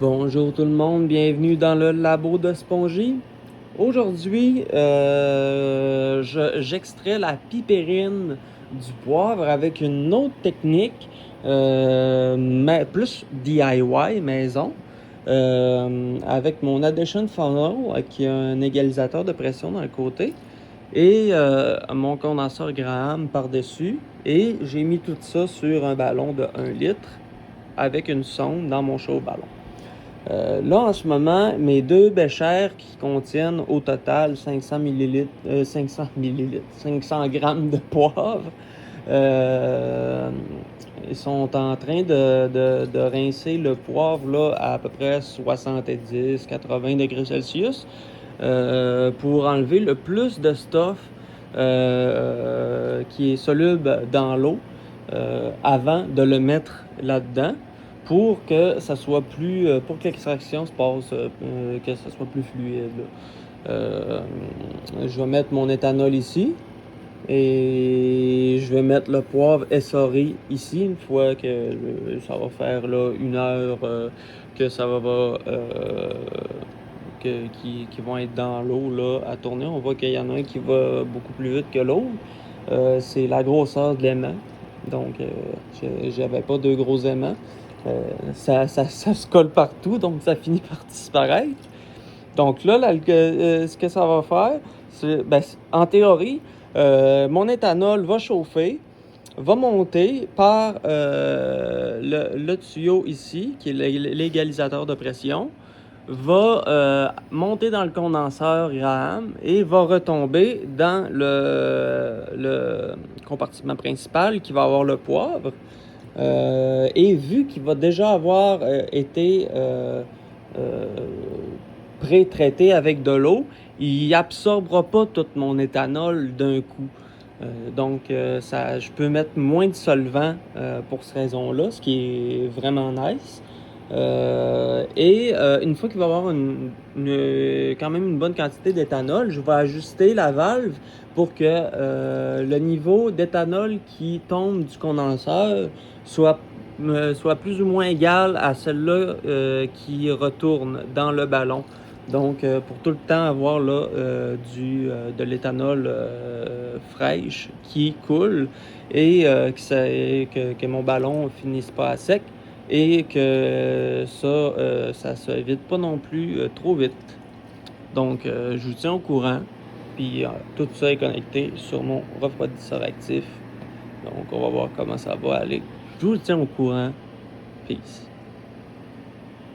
Bonjour tout le monde, bienvenue dans le labo de Spongy. Aujourd'hui, j'extrais la pipérine du poivre avec une autre technique, mais plus DIY, maison, avec mon Addition Funnel qui a un égalisateur de pression dans le côté et mon condenseur Graham par-dessus. Et j'ai mis tout ça sur un ballon de 1 litre avec une sonde dans mon chaud-ballon. Là, en ce moment, mes deux béchères qui contiennent au total 500 grammes de poivre, ils sont en train de rincer le poivre là, à peu près 70-80 degrés Celsius pour enlever le plus de stuff qui est soluble dans l'eau avant de le mettre là-dedans, pour que ça soit plus, pour que l'extraction se passe, que ça soit plus fluide. Je vais mettre mon éthanol ici et je vais mettre le poivre essoré ici une fois que ça va faire là 1 heure que ça va qui vont être dans l'eau là à tourner. On voit qu'il y en a un qui va beaucoup plus vite que l'autre. C'est la grosseur de l'aimant. Donc, j'avais pas deux gros aimants. Ça se colle partout, donc ça finit par disparaître. Donc là, ce que ça va faire, c'est, en théorie, mon éthanol va chauffer, va monter par le tuyau ici, qui est l'égalisateur de pression, va monter dans le condenseur Graham et va retomber dans le compartiment principal qui va avoir le poivre. Et vu qu'il va déjà avoir été pré-traité avec de l'eau, il absorbera pas tout mon éthanol d'un coup. Donc, je peux mettre moins de solvant pour cette raison-là, ce qui est vraiment nice. Une fois qu'il va y avoir quand même une bonne quantité d'éthanol, je vais ajuster la valve pour que le niveau d'éthanol qui tombe du condenseur soit plus ou moins égal à celle-là qui retourne dans le ballon. Donc, pour tout le temps avoir là, de l'éthanol fraîche qui coule et que mon ballon ne finisse pas à sec et que ça se vide pas non plus trop vite. Donc, je vous tiens au courant. Puis, tout ça est connecté sur mon refroidisseur actif. Donc, on va voir comment ça va aller. Je vous tiens au courant. Peace.